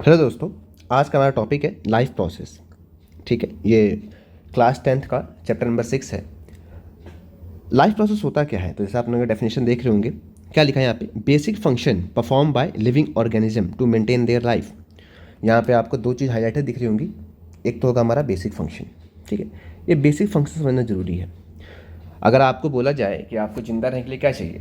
Hello दोस्तों, आज का हमारा टॉपिक है लाइफ प्रोसेस। ठीक है, ये क्लास 10th का चैप्टर नंबर 6 है। लाइफ प्रोसेस होता क्या है? तो जैसे आप लोग डेफिनेशन देख रहे होंगे, क्या लिखा है यहाँ पे? Basic function perform by living organism to maintain their life. यहाँ पे आपको दो चीज़ हाईलाइटेड दिख रही होंगी। एक तो होगा हमारा बेसिक फंक्शन। ठीक है, ये बेसिक फंक्शन समझना जरूरी है। अगर आपको बोला जाए कि आपको ज़िंदा रहने के लिए क्या चाहिए,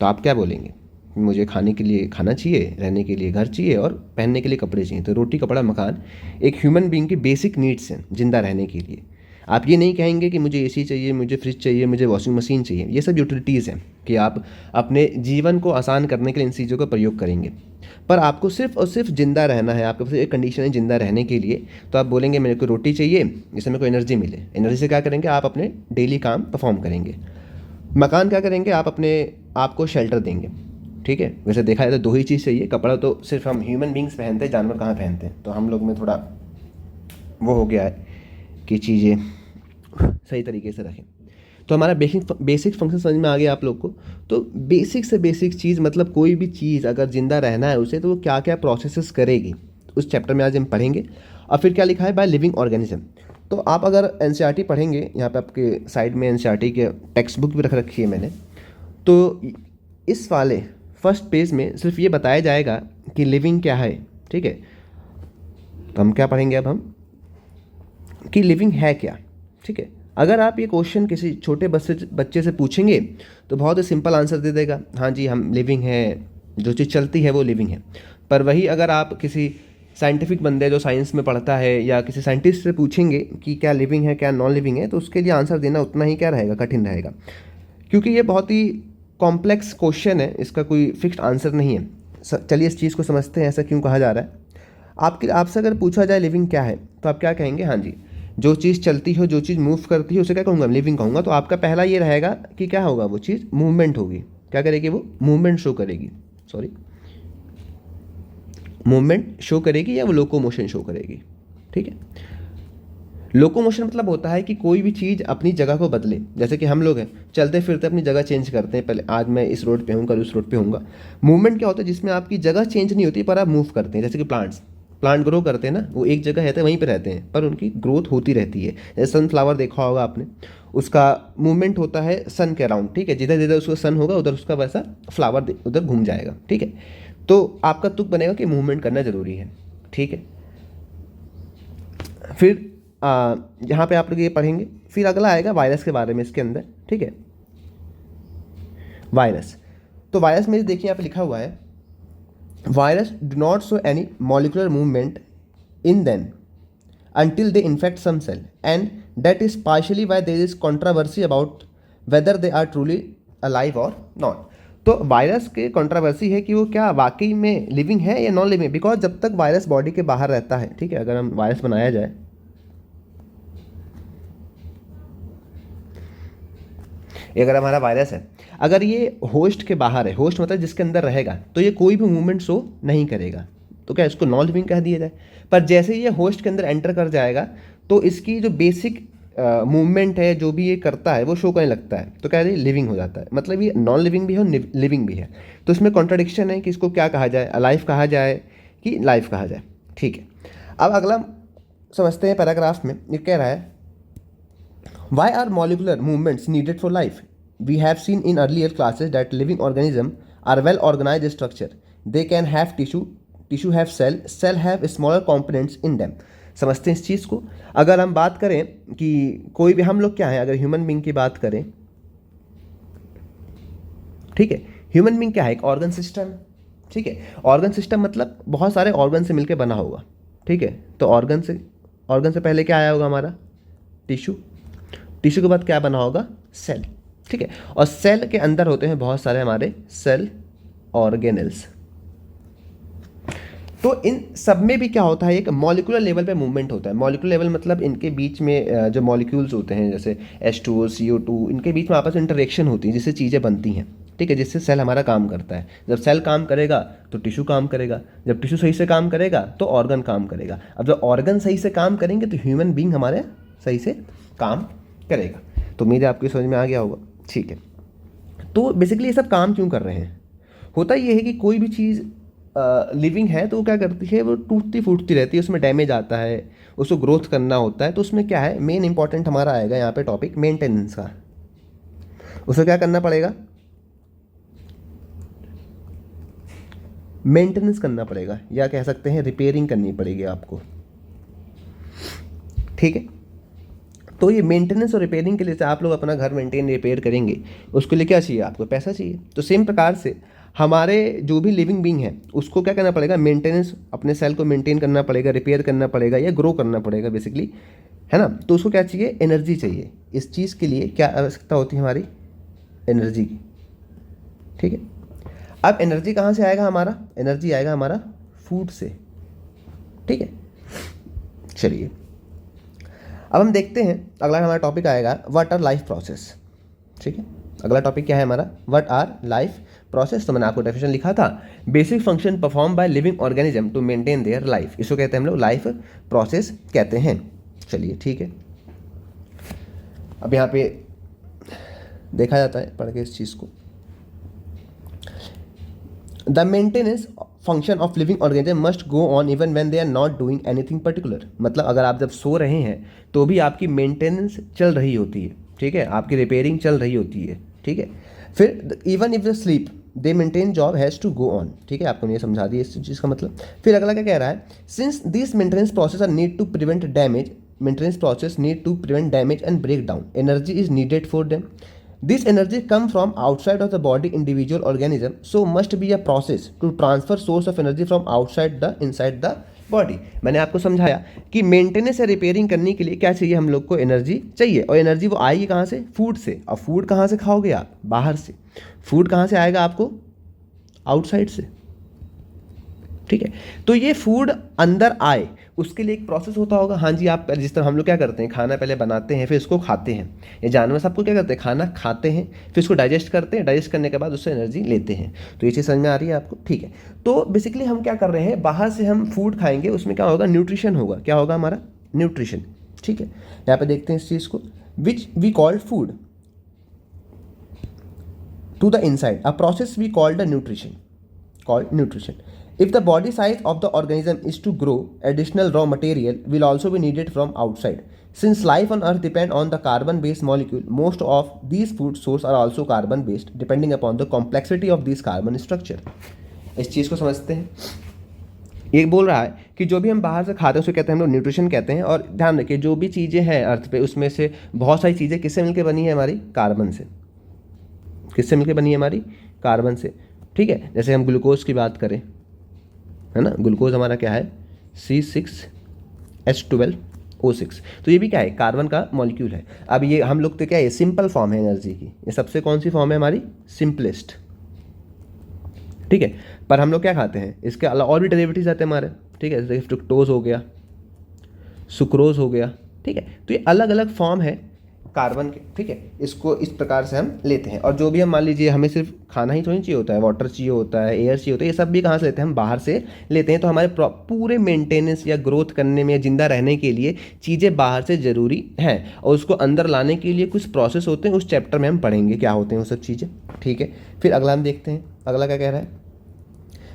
तो आप क्या बोलेंगे? मुझे खाने के लिए खाना चाहिए, रहने के लिए घर चाहिए और पहनने के लिए कपड़े चाहिए। तो रोटी कपड़ा मकान एक ह्यूमन बीइंग की बेसिक नीड्स हैं जिंदा रहने के लिए। आप ये नहीं कहेंगे कि मुझे एसी चाहिए, मुझे फ्रिज चाहिए, मुझे वॉशिंग मशीन चाहिए। ये सब यूटिलिटीज़ हैं कि आप अपने जीवन को आसान करने के लिए इन चीज़ों का प्रयोग करेंगे। पर आपको सिर्फ और सिर्फ जिंदा रहना है, आपके पास एक कंडीशन है जिंदा रहने के लिए। तो आप बोलेंगे मेरे को रोटी चाहिए, जिससे मेरे को एनर्जी मिले। एनर्जी से क्या करेंगे? आप अपने डेली काम परफॉर्म करेंगे। मकान क्या करेंगे? आप अपने आप को शेल्टर देंगे। ठीक है, वैसे देखा जाए तो दो ही चीज़ चाहिए। कपड़ा तो सिर्फ हम ह्यूमन बींग्स पहनते हैं, जानवर कहाँ पहनते हैं। तो हम लोग में थोड़ा वो हो गया है कि चीज़ें सही तरीके से रखें। तो हमारा बेसिक फंक्शन समझ में आ गया आप लोग को। तो बेसिक से बेसिक चीज़ मतलब कोई भी चीज़ अगर जिंदा रहना है उसे, तो वो क्या क्या प्रोसेसेस करेगी, उस चैप्टर में आज हम पढ़ेंगे। और फिर क्या लिखा है? Bye living organism. तो आप अगर एनसीईआरटी पढ़ेंगे, यहाँ पे आपके साइड में एनसीईआरटी के टेक्स्ट बुक भी रख रखी है मैंने, तो इस वाले फर्स्ट पेज में सिर्फ ये बताया जाएगा कि लिविंग क्या है। ठीक है, तो हम क्या पढ़ेंगे अब हम कि लिविंग है क्या। ठीक है, अगर आप ये क्वेश्चन किसी छोटे बच्चे से पूछेंगे तो बहुत ही सिंपल आंसर दे देगा, हाँ जी हम लिविंग है, जो चीज़ चलती है वो लिविंग है। पर वही अगर आप किसी साइंटिफिक बंदे जो साइंस में पढ़ता है या किसी साइंटिस्ट से पूछेंगे कि क्या लिविंग है क्या नॉन लिविंग है, तो उसके लिए आंसर देना उतना ही क्या रहेगा, कठिन रहेगा। क्योंकि ये बहुत ही कॉम्प्लेक्स क्वेश्चन है, इसका कोई फिक्स्ड आंसर नहीं है। चलिए इस चीज़ को समझते हैं, ऐसा क्यों कहा जा रहा है। आपसे अगर पूछा जाए लिविंग क्या है, तो आप क्या कहेंगे? हाँ जी, जो चीज़ चलती हो, जो चीज़ मूव करती है, उसे क्या कहूँगा? लिविंग कहूँगा। तो आपका पहला ये रहेगा कि क्या होगा? वो चीज़ मूवमेंट होगी। क्या करेगी? वो मूवमेंट शो करेगी। सॉरी, मूवमेंट शो करेगी या वो लोकोमोशन शो करेगी। ठीक है, लोकोमोशन मतलब होता है कि कोई भी चीज़ अपनी जगह को बदले। जैसे कि हम लोग हैं, चलते फिरते अपनी जगह चेंज करते हैं। पहले आज मैं इस रोड पे हूँ, कल उस रोड पे हूँगा। मूवमेंट क्या होता है? जिसमें आपकी जगह चेंज नहीं होती पर आप मूव करते हैं। जैसे कि प्लांट ग्रो करते हैं ना, वो एक जगह रहते हैं, वहीं पे रहते हैं, पर उनकी ग्रोथ होती रहती है। जैसे सनफ्लावर देखा होगा आपने, उसका मूवमेंट होता है सन के अराउंड। ठीक है, जिधर जिधर उसका सन होगा उधर उसका वैसा फ्लावर उधर घूम जाएगा। ठीक है, तो आपका तुक बनेगा कि मूवमेंट करना जरूरी है। ठीक है, फिर यहाँ पे आप लोग ये पढ़ेंगे। फिर अगला आएगा वायरस के बारे में इसके अंदर। ठीक है, वायरस। तो वायरस में देखिए यहाँ पे लिखा हुआ है, virus do not show any molecular movement in them until they infect some cell, and that is partially why there is controversy about whether they are truly alive or not। तो virus के controversy है कि वो क्या वाकई में living है या नॉन लिविंग। बिकॉज जब तक वायरस बॉडी के बाहर रहता है, ठीक है, अगर हम वायरस बनाया जाए, ये अगर हमारा वायरस है, अगर ये होस्ट के बाहर है, होस्ट मतलब जिसके अंदर रहेगा, तो ये कोई भी मूवमेंट शो नहीं करेगा। तो क्या इसको नॉन लिविंग कह दिया जाए? पर जैसे ये होस्ट के अंदर एंटर कर जाएगा तो इसकी जो बेसिक मूवमेंट है, जो भी ये करता है, वो शो करने लगता है। तो क्या है? लिविंग हो जाता है। मतलब ये नॉन लिविंग भी है और लिविंग भी है। तो इसमें कॉन्ट्रडिक्शन है कि इसको क्या कहा जाए, अलाइव कहा जाए कि लाइफ कहा जाए। ठीक है, अब अगला समझते हैं। पैराग्राफ में ये कह रहा है, why are molecular movements needed for life? We have seen in earlier classes that living organisms are well organized structure. They can have tissue have cell have smaller components in them। समझते हैं इस चीज़ को। अगर हम बात करें कि कोई भी हम लोग क्या है, अगर ह्यूमन बींग की बात करें, ठीक है, ह्यूमन बींग क्या है? एक ऑर्गन सिस्टम। ठीक है, ऑर्गन सिस्टम मतलब बहुत सारे ऑर्गन से मिलकर बना होगा। ठीक है, तो ऑर्गन से पहले क्या आया होगा? हमारा टिश्यू। टिश्यू के बाद क्या बना होगा? सेल। ठीक है, और सेल के अंदर होते हैं बहुत सारे हमारे सेल ऑर्गेनेल्स। तो इन सब में भी क्या होता है? एक मॉलिक्यूलर लेवल पे मूवमेंट होता है। मॉलिक्यूलर लेवल मतलब इनके बीच में जो मॉलिक्यूल्स होते हैं, जैसे H2O CO2, इनके बीच में आपस में इंटरेक्शन होती है, जिससे चीज़ें बनती हैं। ठीक है, जिससे सेल हमारा काम करता है। जब सेल काम करेगा तो टिश्यू काम करेगा, जब टिश्यू सही से काम करेगा तो ऑर्गन काम करेगा। अब जब ऑर्गन सही से काम करेंगे तो ह्यूमन बींग हमारे सही से काम करेगा। तो उम्मीद है आपकी समझ में आ गया होगा। ठीक है, तो बेसिकली ये सब काम क्यों कर रहे हैं? होता ये है कि कोई भी चीज़ लिविंग है तो वो क्या करती है, वो टूटती फूटती रहती है, उसमें डैमेज आता है, उसको ग्रोथ करना होता है। तो उसमें क्या है, मेन इंपॉर्टेंट हमारा आएगा यहाँ पे टॉपिक मेंटेनेंस का। उसे क्या करना पड़ेगा, मेंटेनेंस करना पड़ेगा, या कह सकते हैं रिपेयरिंग करनी पड़ेगी आपको, ठीक है। तो ये मेंटेनेंस और रिपेयरिंग के लिए से आप लोग अपना घर मेंटेन रिपेयर करेंगे, उसके लिए क्या चाहिए आपको, पैसा चाहिए। तो सेम प्रकार से हमारे जो भी लिविंग बीइंग है उसको क्या करना पड़ेगा, मेंटेनेंस, अपने सेल को मेंटेन करना पड़ेगा, रिपेयर करना पड़ेगा या ग्रो करना पड़ेगा बेसिकली, है ना। तो उसको क्या चाहिए, एनर्जी चाहिए। इस चीज़ के लिए क्या आवश्यकता होती है हमारी, एनर्जी की, ठीक है। अब एनर्जी कहाँ से आएगा हमारा, एनर्जी आएगा हमारा फूड से, ठीक है। चलिए अब हम देखते हैं अगला हमारा टॉपिक आएगा व्हाट आर लाइफ प्रोसेस, ठीक है। अगला टॉपिक क्या है हमारा, व्हाट आर लाइफ प्रोसेस। तो मैंने आपको डेफिनेशन लिखा था, basic function perform by living organism to maintain their life. इसको कहते हैं हम लोग लाइफ प्रोसेस कहते हैं। चलिए ठीक है, अब यहाँ पे देखा जाता है पढ़ के इस चीज़ को, the maintenance function of living organism must go on even when they are not doing anything particular. मतलब अगर आप जब सो रहे हैं तो भी आपकी मेंटेनेंस चल रही होती है, ठीक है, आपकी रिपेयरिंग चल रही होती है, ठीक है। फिर even if the sleep they maintain job has to go on, ठीक है, आपको ये समझा दिया इस चीज़ का मतलब। फिर अगला क्या कह रहा है, since this maintenance process are need to prevent damage, maintenance process need to prevent damage and break down, energy is needed for them. This energy come from outside of the body individual organism, so must be a process to transfer source of energy from outside the inside the body। मैंने आपको समझाया कि maintenance या repairing करने के लिए क्या चाहिए, हम लोग को एनर्जी चाहिए, और एनर्जी वो आएगी कहाँ से, फूड से। और फूड कहाँ से खाओगे आप, बाहर से। फूड कहाँ से आएगा आपको, आउटसाइड से, ठीक है। तो ये फूड अंदर आए उसके लिए एक प्रोसेस होता होगा। हाँ जी, आप जिस तरह हम लोग क्या करते हैं, खाना पहले बनाते हैं फिर इसको खाते हैं, ये जानवर सबको क्या करते हैं, खाना खाते हैं फिर इसको डाइजेस्ट करते हैं, डाइजेस्ट करने के बाद उससे एनर्जी लेते हैं। तो ये चीज़ समझ में आ रही है आपको, ठीक है। तो बेसिकली हम क्या कर रहे हैं, बाहर से हम फूड खाएंगे, उसमें क्या होगा, न्यूट्रिशन होगा। क्या होगा हमारा, न्यूट्रिशन, ठीक है। यहाँ पे देखते हैं इस चीज़ को, which we called food to the inside, a process we called the nutrition, called nutrition. If the body size of the organism is to grow, additional raw material will also be needed from outside. Since life on earth depend on the carbon based molecule, most of these food source are also carbon based depending upon the complexity of this carbon structure। इस चीज़ को समझते हैं। ये बोल रहा है कि जो भी हम बाहर से खाते हैं उसे कहते हैं हम लोग न्यूट्रिशन कहते हैं। और ध्यान रखिए, जो भी चीज़ें हैं अर्थ पे उसमें से बहुत सारी चीज़ें किससे मिलकर बनी है, हमारी कार्बन से। किससे मिलकर बनी है, हमारी कार्बन से, ठीक है। जैसे हम ग्लूकोज की बात करें, है ना, ग्लूकोज हमारा क्या है, C6H12O6। तो ये भी क्या है, कार्बन का मॉलिक्यूल है। अब ये हम लोग तो क्या है, सिंपल फॉर्म है एनर्जी की, ये सबसे कौन सी फॉर्म है हमारी, सिंपलेस्ट, ठीक है। पर हम लोग क्या खाते हैं, इसके अलावा और भी डेरिवेटिव्स आते हैं हमारे, ठीक है, जैसे फ्रुक्टोज हो गया, सुक्रोज हो गया, ठीक है। तो ये अलग अलग फॉर्म है कार्बन के, ठीक है। इसको इस प्रकार से हम लेते हैं। और जो भी हम मान लीजिए हमें सिर्फ खाना ही तो नहीं चाहिए होता है, वाटर चाहिए होता है, एयर चाहिए होता है, ये सब भी कहाँ से लेते हैं, हम बाहर से लेते हैं। तो हमारे पूरे मेंटेनेंस या ग्रोथ करने में, जिंदा रहने के लिए चीज़ें बाहर से ज़रूरी हैं, और उसको अंदर लाने के लिए कुछ प्रोसेस होते हैं, उस चैप्टर में हम पढ़ेंगे क्या होते हैं वो सब चीज़ें, ठीक है। फिर अगला हम देखते हैं, अगला क्या कह रहा है,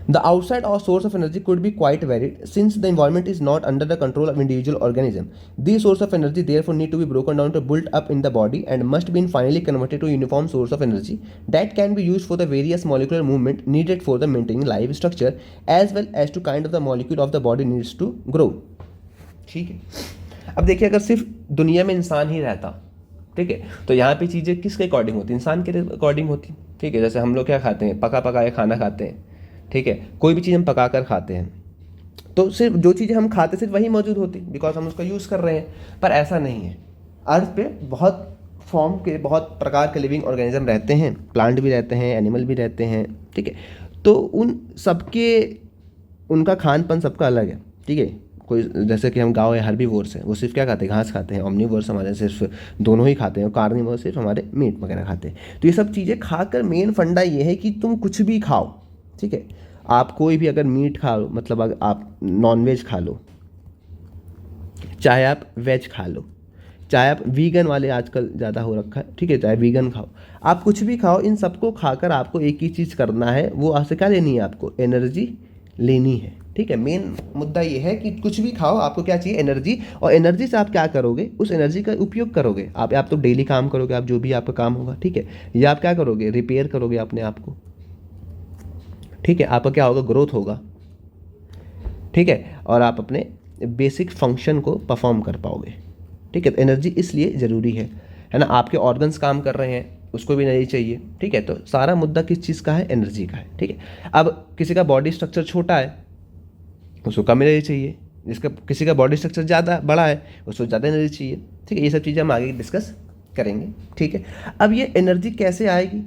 The outside or source of energy could be quite varied since the environment is not under the control of individual organism. These source of energy therefore need to be broken down to build up in the body and must be finally converted to a uniform source of energy that can be used for the various molecular movement needed for the maintaining life structure as well as to kind of the molecule of the body needs to grow. ठीक है। अब देखिए, अगर सिर्फ दुनिया में इंसान ही रहता, ठीक है, तो यहाँ पे चीज़ें किसके अकॉर्डिंग होती, इंसान के अकॉर्डिंग होती, ठीक है। जैसे हम लोग क्या खाते हैं, पका पकाया खाना खाते हैं, ठीक है। कोई भी चीज़ हम पका कर खाते हैं तो सिर्फ जो चीज़ें हम खाते सिर्फ वही मौजूद होती, बिकॉज हम उसका यूज़ कर रहे हैं। पर ऐसा नहीं है, अर्थ पे बहुत फॉर्म के, बहुत प्रकार के लिविंग ऑर्गेनिज्म रहते हैं, प्लांट भी रहते हैं, एनिमल भी रहते हैं, ठीक है। तो उन सबके, उनका खान पान सबका अलग है, ठीक है। कोई जैसे कि हम गाँव है हर्बीवोर्स हैं, वो सिर्फ क्या खाते हैं, घास खाते हैं। ऑमनीवोर्स हमारे सिर्फ दोनों ही खाते हैं, और कार्निवोर्स सिर्फ हमारे मीट वगैरह खाते हैं। तो ये सब चीज़ें खाकर मेन फंडा ये है कि तुम कुछ भी खाओ, ठीक है। आप कोई भी अगर मीट खा लो, मतलब अगर आप नॉन वेज खा लो, चाहे आप वेज खा लो, चाहे आप वीगन वाले आजकल ज़्यादा हो रखा है, ठीक है, चाहे वीगन खाओ, आप कुछ भी खाओ, इन सबको खाकर आपको एक ही चीज़ करना है, वो आपसे क्या लेनी है, आपको एनर्जी लेनी है। ठीक है, मेन मुद्दा ये है कि कुछ भी खाओ, आपको क्या चाहिए, एनर्जी। और एनर्जी से आप क्या करोगे, उस एनर्जी का उपयोग करोगे। आप तो डेली काम करोगे, आप जो भी आपका काम होगा, ठीक है, या आप क्या करोगे, रिपेयर करोगे अपने आप को। ठीक है, आपका क्या होगा, ग्रोथ होगा। ठीक है, और आप अपने बेसिक फंक्शन को परफॉर्म कर पाओगे। ठीक है, तो एनर्जी इसलिए ज़रूरी है ना। आपके ऑर्गन्स काम कर रहे हैं, उसको भी एनर्जी चाहिए। ठीक है, तो सारा मुद्दा किस चीज़ का है, एनर्जी का है। ठीक है, अब किसी का बॉडी स्ट्रक्चर छोटा है, उसको कम एनर्जी चाहिए। किसी का बॉडी स्ट्रक्चर ज़्यादा बड़ा है, उसको ज़्यादा एनर्जी चाहिए। ठीक है, ये सब चीज़ें हम आगे डिस्कस करेंगे। ठीक है, अब ये एनर्जी कैसे आएगी,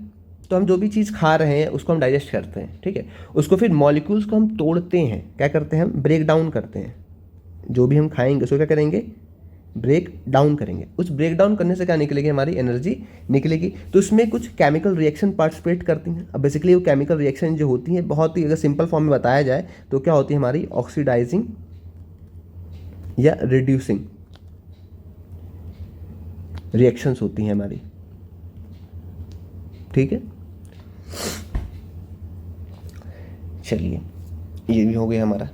तो हम जो भी चीज़ खा रहे हैं उसको हम डाइजेस्ट करते हैं। ठीक है, उसको फिर मॉलिक्यूल्स को हम तोड़ते हैं, क्या करते हैं, हम ब्रेक डाउन करते हैं। जो भी हम खाएंगे उसको क्या करेंगे, ब्रेक डाउन करेंगे। उस ब्रेक डाउन करने से क्या निकलेगी, हमारी एनर्जी निकलेगी। तो उसमें कुछ केमिकल रिएक्शन पार्टिसिपेट करती हैं। अब बेसिकली वो केमिकल रिएक्शन जो होती हैं, बहुत ही अगर सिंपल फॉर्म में बताया जाए तो क्या होती है, हमारी ऑक्सीडाइजिंग या रिड्यूसिंग रिएक्शंस होती हैं हमारी। ठीक है, चलिए ये भी हो गया हमारा।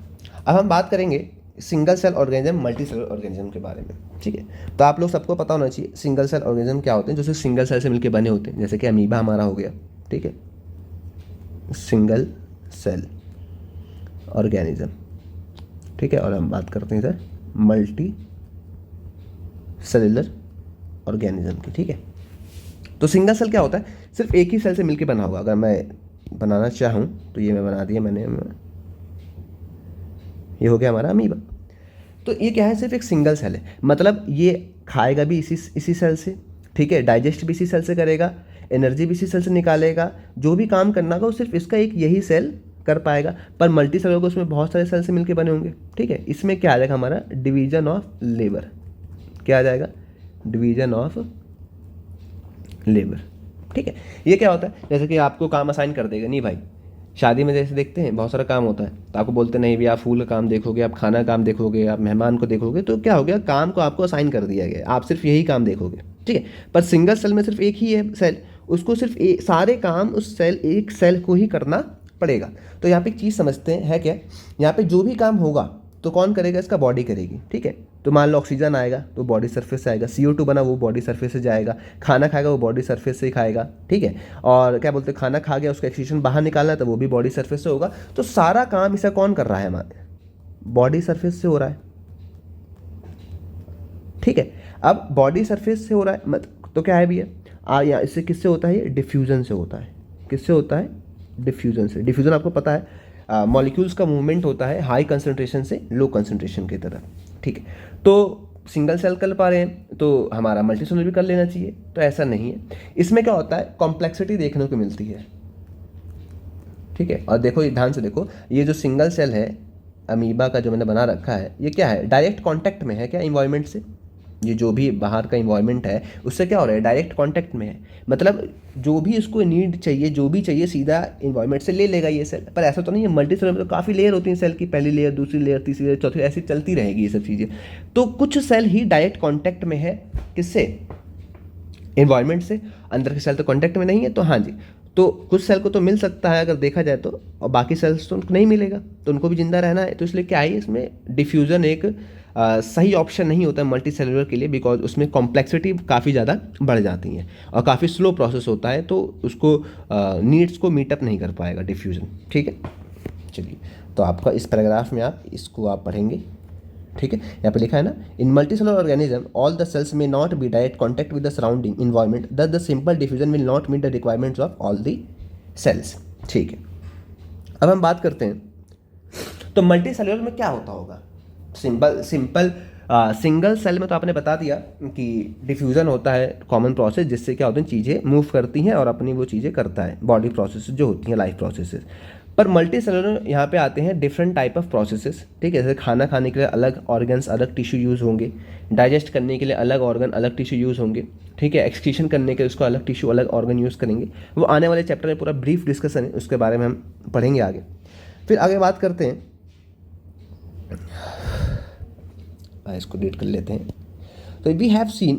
अब हम बात करेंगे single cell organism, multicellular organism के बारे में। ठीक है, तो आप लोग सबको पता होना चाहिए सिंगल सेल ऑर्गेनिज्म क्या होते हैं, जो सिर्फ सिंगल सेल से मिलकर बने होते हैं, जैसे कि अमीबा हमारा हो गया। ठीक है, सिंगल सेल ऑर्गेनिज्म। ठीक है, और हम बात करते हैं सर मल्टी सेलुलर ऑर्गेनिज्म की। ठीक है, तो सिंगल सेल क्या होता है, सिर्फ एक ही सेल से मिलकर बना होगा। अगर मैं बनाना चाहूँ तो ये मैं बना दिया मैंने, ये हो गया हमारा अमीबा। तो ये क्या है, सिर्फ एक सिंगल सेल है, मतलब ये खाएगा भी इसी सेल से। ठीक है, डाइजेस्ट भी इसी सेल से करेगा, एनर्जी भी इसी सेल से निकालेगा, जो भी काम करना होगा वो सिर्फ इसका एक यही सेल कर पाएगा। पर मल्टी सेल होगा, उसमें बहुत सारे सेल से मिलकर बने होंगे। ठीक है, इसमें क्या आ जाएगा हमारा, डिवीजन ऑफ लेबर। क्या आ जाएगा, डिवीजन ऑफ लेबर। ठीक है, ये क्या होता है, जैसे कि आपको काम असाइन कर देगा, नहीं भाई शादी में जैसे देखते हैं बहुत सारा काम होता है, तो आपको बोलते नहीं भी आप फूल का काम देखोगे, आप खाना काम देखोगे, आप मेहमान को देखोगे, तो क्या हो गया, काम को आपको असाइन कर दिया गया, आप सिर्फ यही काम देखोगे। ठीक है, पर सिंगल सेल में सिर्फ एक ही है सेल, उसको सिर्फ सारे काम उस सेल एक सेल को ही करना पड़ेगा। तो यहाँ पे एक चीज़ समझते हैं, है क्या, यहाँ पे जो भी काम होगा तो कौन करेगा, इसका बॉडी करेगी। ठीक है, तो मान लो ऑक्सीजन आएगा तो बॉडी सरफेस से आएगा, CO2 बना वो बॉडी सरफेस से जाएगा, खाना खाएगा वो बॉडी सरफेस से ही खाएगा। ठीक है, और क्या बोलते हैं, खाना खा गया उसका एक्सक्रीशन बाहर निकालना है तो वो भी बॉडी सरफेस से होगा। तो सारा काम इसे कौन कर रहा है, हमारे बॉडी सरफेस से हो रहा है। ठीक है, अब बॉडी सरफेस से हो रहा है तो क्या है भैया, या इससे किससे होता है, ये डिफ्यूजन से होता है। किससे होता है, डिफ्यूजन से। डिफ्यूजन आपको पता है, मॉलिक्यूल्स का मूवमेंट होता है हाई कंसंट्रेशन से लो कंसंट्रेशन की तरफ। ठीक है, तो सिंगल सेल कर पा रहे हैं तो हमारा मल्टी सेलुलर भी कर लेना चाहिए, तो ऐसा नहीं है। इसमें क्या होता है, कॉम्प्लेक्सिटी देखने को मिलती है। ठीक है, और देखो ध्यान से देखो, ये जो सिंगल सेल है अमीबा का जो मैंने बना रखा है, ये क्या है, डायरेक्ट कांटेक्ट में है क्या, इन्वायरमेंट से। ये जो भी बाहर का इन्वायरमेंट है उससे क्या हो रहा है, डायरेक्ट कांटेक्ट में है, मतलब जो भी इसको नीड चाहिए, जो भी चाहिए सीधा इन्वायरमेंट से ले लेगा ये सेल। पर ऐसा तो नहीं है, मल्टी सेलुलर में तो काफ़ी लेयर होती हैं सेल की, पहली लेयर, दूसरी लेयर, तीसरी लेयर, चौथी, ऐसी चलती रहेगी ये सब चीज़ें। तो कुछ सेल ही डायरेक्ट कॉन्टैक्ट में है, किससे, इन्वायरमेंट से। अंदर के सेल तो कॉन्टैक्ट में नहीं है, तो हाँ जी, तो कुछ सेल को तो मिल सकता है अगर देखा जाए तो, और बाकी सेल्स तो उनको नहीं मिलेगा, तो उनको भी जिंदा रहना है। तो इसलिए क्या है, इसमें डिफ्यूज़न एक सही ऑप्शन नहीं होता है मल्टी सेलुलर के लिए, बिकॉज उसमें कॉम्प्लेक्सिटी काफ़ी ज़्यादा बढ़ जाती है और काफ़ी स्लो प्रोसेस होता है, तो उसको नीड्स को मीटअप नहीं कर पाएगा डिफ्यूज़न। ठीक है, चलिए, तो आपका इस पैराग्राफ में आप इसको आप पढ़ेंगे। ठीक है, यहाँ पे लिखा है ना, in multicellular organism all the cells may not be direct contact with the surrounding environment, thus the simple diffusion will not meet the requirements of all the cells. ठीक है, अब हम बात करते हैं तो मल्टी सेलुलर में क्या होता होगा। सिंगल सेल में तो आपने बता दिया कि डिफ्यूज़न होता है कॉमन प्रोसेस, जिससे क्या होता है, चीज़ें मूव करती हैं और अपनी वो चीज़ें करता है, बॉडी प्रोसेस जो होती हैं, लाइफ प्रोसेसेस। पर मल्टी सेलुलर यहाँ पे आते हैं डिफरेंट टाइप ऑफ प्रोसेसेस। ठीक है, जैसे खाना खाने के लिए अलग ऑर्गन्स, अलग टिश्यू यूज़ होंगे, डाइजेस्ट करने के लिए अलग ऑर्गन, अलग टिश्यू यूज़ होंगे। ठीक है, एक्सक्रीशन करने के लिए उसको अलग टिश्यू, अलग ऑर्गन यूज़ करेंगे। वो आने वाले चैप्टर में पूरा ब्रीफ डिस्कशन है, उसके बारे में हम पढ़ेंगे आगे। फिर आगे बात करते हैं, इसको डिलीट कर लेते हैं। तो we have seen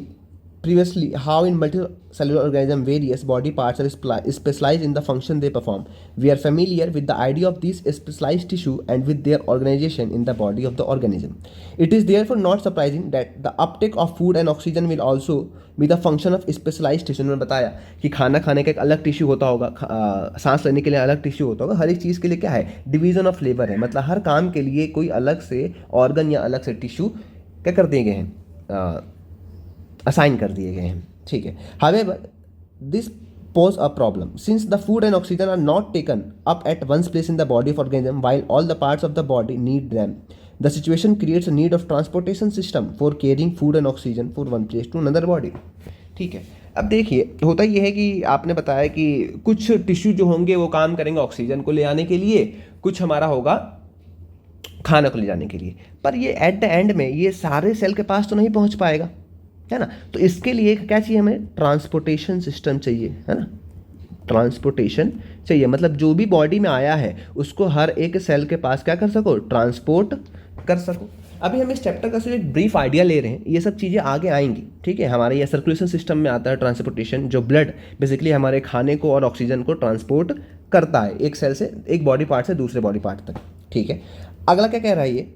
previously how in multicellular organism various body parts are specialized in the function they perform. We are familiar with the idea of these specialized tissue and with their organization in the body of the organism. It is therefore not surprising that the uptake of food and oxygen will also be the function of specialized tissue. मैंने बताया कि खाना खाने का एक अलग tissue होता होगा, सांस लेने के लिए अलग टिश्यू होता होगा, हर एक चीज़ के लिए क्या है, डिवीजन ऑफ लेबर है, मतलब हर काम के लिए कोई अलग से ऑर्गन या अलग से टिश्यू क्या कर दिए गए हैं, असाइन कर दिए गए हैं, ठीक है. However this pose a problem since the food and oxygen are not taken up at one's place in the body of organism while all the parts of the body need them. The situation creates a need of transportation system for carrying food and oxygen from one place to another body. ठीक है. अब देखिए होता ये है कि आपने बताया कि कुछ टिश्यू जो होंगे वो काम करेंगे ऑक्सीजन को ले आने के लिए, कुछ हमारा होगा खाना को ले जाने के लिए, पर ये एट द एंड में ये सारे सेल के पास तो नहीं पहुंच पाएगा, है ना. तो इसके लिए क्या चाहिए हमें, ट्रांसपोर्टेशन सिस्टम चाहिए, है ना. ट्रांसपोर्टेशन चाहिए, मतलब जो भी बॉडी में आया है उसको हर एक सेल के पास क्या कर सको, ट्रांसपोर्ट कर सको. अभी हम इस चैप्टर का सिर्फ एक ब्रीफ आइडिया ले रहे हैं, ये सब चीज़ें आगे आएंगी, ठीक है. हमारे ये सर्कुलेशन सिस्टम में आता है ट्रांसपोर्टेशन, जो ब्लड बेसिकली हमारे खाने को और ऑक्सीजन को ट्रांसपोर्ट करता है एक सेल से, एक बॉडी पार्ट से दूसरे बॉडी पार्ट तक, ठीक है. अगला क्या कह रहा है ये,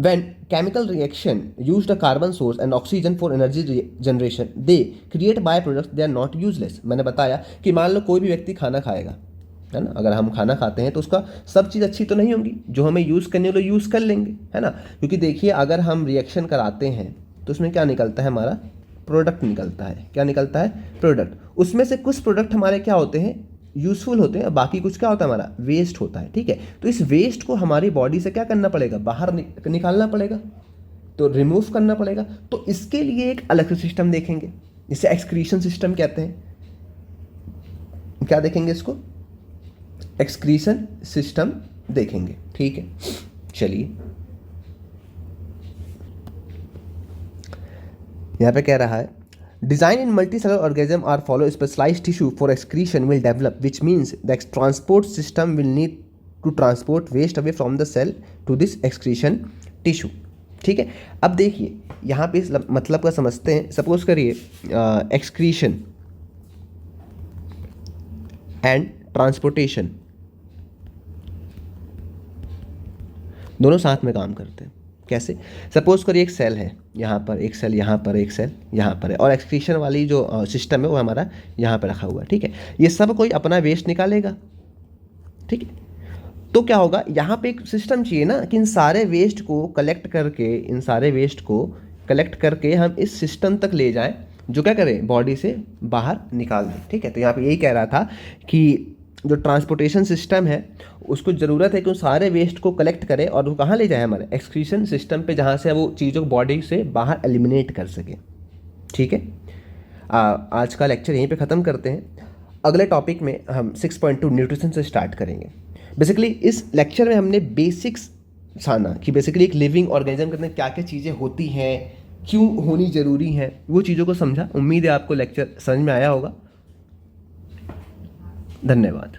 when chemical reaction used a carbon source and oxygen for energy generation they create byproducts, they are not useless. मैंने बताया कि मान लो कोई भी व्यक्ति खाना खाएगा, है ना, अगर हम खाना खाते हैं तो उसका सब चीज़ अच्छी तो नहीं होंगी, जो हमें यूज़ करनी हो यूज़ कर लेंगे, है ना. क्योंकि देखिए अगर हम रिएक्शन कराते हैं तो उसमें क्या निकलता है, हमारा प्रोडक्ट निकलता है. क्या निकलता है, प्रोडक्ट. उसमें से कुछ प्रोडक्ट हमारे क्या होते हैं, यूज़फुल होते हैं, बाकी कुछ क्या होता है, हमारा वेस्ट होता है, ठीक है. तो इस वेस्ट को हमारी बॉडी से क्या करना पड़ेगा, बाहर निकालना पड़ेगा, तो रिमूव करना पड़ेगा. तो इसके लिए एक अलग से सिस्टम देखेंगे, जिसे एक्सक्रीशन सिस्टम कहते हैं. क्या देखेंगे इसको, एक्सक्रीशन सिस्टम देखेंगे, ठीक है. चलिए यहां पे कह रहा है design in multicellular organism are follow specialized tissue for excretion will develop, which means the transport system will need to transport waste away from the cell to this excretion tissue. ठीक है. अब देखिए यहाँ पे इस मतलब का समझते हैं. सपोज करिए एक्सक्रीशन एंड ट्रांसपोर्टेशन दोनों साथ में काम करते हैं. कैसे, सपोज करिए एक सेल है यहाँ पर, एक सेल यहाँ पर, एक सेल यहाँ पर है, और एक्सक्रीशन वाली जो सिस्टम है वो हमारा यहाँ पर रखा हुआ है, ठीक है. ये सब कोई अपना वेस्ट निकालेगा, ठीक है. तो क्या होगा, यहाँ पे एक सिस्टम चाहिए ना कि इन सारे वेस्ट को कलेक्ट करके हम इस सिस्टम तक ले जाएं, जो क्या करें, बॉडी से बाहर निकाल दें, ठीक है. तो यहाँ पे यही कह रहा था कि जो ट्रांसपोर्टेशन सिस्टम है उसको ज़रूरत है कि उन सारे वेस्ट को कलेक्ट करे और वो कहाँ ले जाए, हमारे एक्सक्रीशन सिस्टम पे, जहाँ से वो चीज़ों को बॉडी से बाहर एलिमिनेट कर सके, ठीक है. आज का लेक्चर यहीं पे ख़त्म करते हैं. अगले टॉपिक में हम 6.2 न्यूट्रिशन से स्टार्ट करेंगे. बेसिकली इस लेक्चर में हमने बेसिक्स जाना कि बेसिकली एक लिविंग ऑर्गेनिज्म के अंदर क्या क्या चीज़ें होती हैं, क्यों होनी ज़रूरी हैं, वो चीज़ों को समझा. उम्मीद है आपको लेक्चर समझ में आया होगा. धन्यवाद.